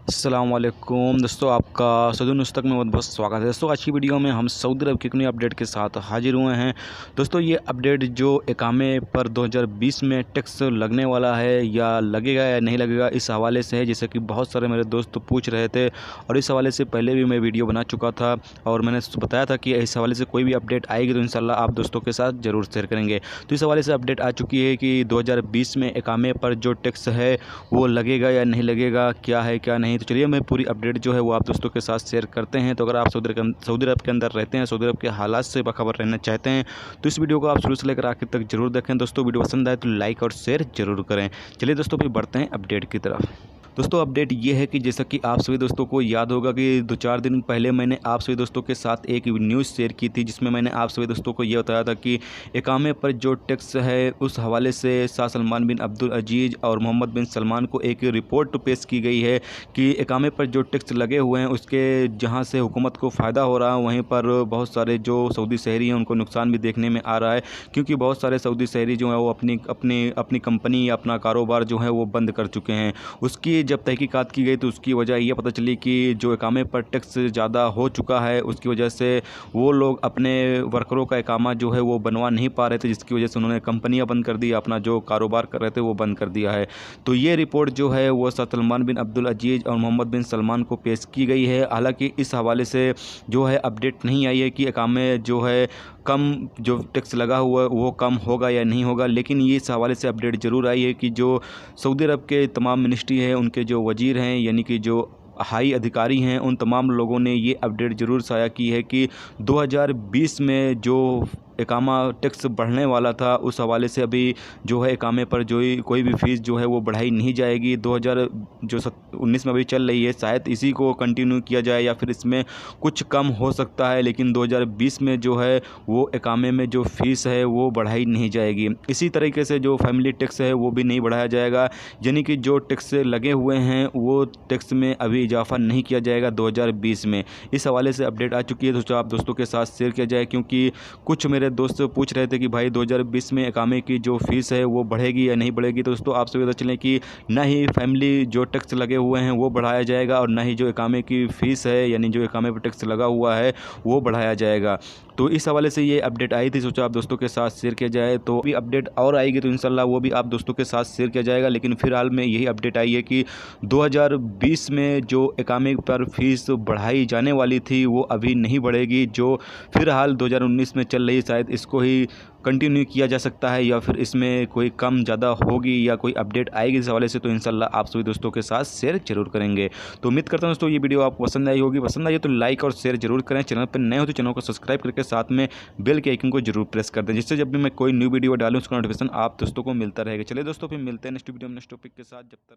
अस्सलामुअलैकुम दोस्तों, आपका सऊदी नुस्तक में बहुत बहुत स्वागत है। दोस्तों, आज की वीडियो में हम सऊदी अरब की एक नई अपडेट के साथ हाजिर हुए हैं। दोस्तों, ये अपडेट जो इकामे पर 2020 में टैक्स लगने वाला है या लगेगा या नहीं लगेगा, इस हवाले से है। जैसे कि बहुत सारे मेरे दोस्त पूछ रहे थे और इस हवाले से पहले भी मैं वीडियो बना चुका था और मैंने बताया था कि इस हवाले से कोई भी अपडेट आएगी तो इंशाल्लाह आप दोस्तों के साथ ज़रूर शेयर करेंगे। तो इस हवाले से अपडेट आ चुकी है कि 2020 में इकामे पर जो टैक्स है वो लगेगा या नहीं लगेगा, क्या है क्या नहीं। तो चलिए मैं पूरी अपडेट जो है वो आप दोस्तों के साथ शेयर करते हैं। तो अगर आप सऊदी अरब के अंदर रहते हैं, सऊदी अरब के हालात से बाखबर रहना चाहते हैं तो इस वीडियो को आप शुरू से लेकर आखिर तक जरूर देखें। दोस्तों, वीडियो पसंद आए तो लाइक और शेयर जरूर करें। चलिए दोस्तों, फिर बढ़ते हैं अपडेट की तरफ। दोस्तों, अपडेट ये है कि जैसा कि आप सभी दोस्तों को याद होगा कि 2-4 दिन पहले मैंने आप सभी दोस्तों के साथ एक न्यूज़ शेयर की थी, जिसमें मैंने आप सभी दोस्तों को ये बताया था कि इकामे पर जो टैक्स है उस हवाले से शाह सलमान बिन अब्दुल अजीज़ और मोहम्मद बिन सलमान को एक रिपोर्ट पेश की गई है कि इकामे पर जो टैक्स लगे हुए हैं उसके जहाँ से हुकूमत को फ़ायदा हो रहा है वहीं पर बहुत सारे जो सऊदी शहरी हैं उनको नुकसान भी देखने में आ रहा है, क्योंकि बहुत सारे सऊदी शहरी जो हैं वो अपनी कंपनी या अपना कारोबार जो है वो बंद कर चुके हैं। उसकी जब तहकीकात की गई तो उसकी वजह ये पता चली कि जो इकामे पर टैक्स ज़्यादा हो चुका है उसकी वजह से वो लोग अपने वर्करों का इकामा जो है वो बनवा नहीं पा रहे थे, जिसकी वजह से उन्होंने कंपनियां बंद कर दी, अपना जो कारोबार कर रहे थे वो बंद कर दिया है। तो ये रिपोर्ट जो है वो शाह सलमान बिन अब्दुल अजीज़ और मोहम्मद बिन सलमान को पेश की गई है। हालांकि इस हवाले से जो है अपडेट नहीं आई है कि इकामे जो है कम जो टैक्स लगा हुआ है वो कम होगा या नहीं होगा, लेकिन ये इस हवाले से अपडेट ज़रूर आई है कि जो सऊदी अरब के तमाम मिनिस्ट्री है, उनके जो वजीर हैं यानी कि जो हाई अधिकारी हैं, उन तमाम लोगों ने ये अपडेट ज़रूर साया की है कि 2020 में जो इकामा टैक्स बढ़ने वाला था उस हवाले से अभी जो है इकामे पर जो कोई भी फ़ीस जो है वो बढ़ाई नहीं जाएगी। 2019 में अभी चल रही है, शायद इसी को कंटिन्यू किया जाए या फिर इसमें कुछ कम हो सकता है, लेकिन 2020 में जो है वो इकामे में जो फ़ीस है वो बढ़ाई नहीं जाएगी। इसी तरीके से जो फैमिली टैक्स है वो भी नहीं बढ़ाया जाएगा, यानी कि जो टैक्स लगे हुए हैं वो टैक्स में अभी इजाफा नहीं किया जाएगा 2020 में। इस हवाले से अपडेट आ चुकी है, तो आप दोस्तों के साथ शेयर किया जाए, क्योंकि कुछ मेरे दोस्त पूछ रहे थे कि भाई 2020 में इकामे की जो फ़ीस है वो बढ़ेगी या नहीं बढ़ेगी। तो दोस्तों, आप सभी पता चलें कि ना ही फैमिली जो टैक्स लगे हुए हैं वो बढ़ाया जाएगा और ना ही जो इकामे की फ़ीस है यानी जो इकामे पर टैक्स लगा हुआ है वो बढ़ाया जाएगा। तो इस हवाले से ये अपडेट आई थी, सोचा आप दोस्तों के साथ शेयर किया जाए। तो अभी अपडेट और आएगी तो इंशाल्लाह वो भी आप दोस्तों के साथ शेयर किया जाएगा, लेकिन फ़िलहाल में यही अपडेट आई है कि 2020 में जो इकामे पर फ़ीस बढ़ाई जाने वाली थी वो अभी नहीं बढ़ेगी। जो फ़िलहाल 2019 में चल रही, शायद इसको ही कंटिन्यू किया जा सकता है या फिर इसमें कोई कम ज़्यादा होगी या कोई अपडेट आएगी इस हवाले से, तो इंशाल्लाह आप सभी दोस्तों के साथ शेयर जरूर करेंगे। तो उम्मीद करता हूं दोस्तों ये वीडियो आपको पसंद आई होगी। पसंद आई तो लाइक और शेयर जरूर करें। चैनल पर नए हो तो चैनल को सब्सक्राइब करके साथ में बेल के आइकन को जरूर प्रेस कर दें, जिससे जब भी मैं कोई न्यू वीडियो डालूँ उसका नोटिफिकेशन आप दोस्तों को मिलता रहेगा। चलिए दोस्तों, फिर मिलते हैं नेक्स्ट वीडियो में नेक्स्ट टॉपिक के साथ। जब तक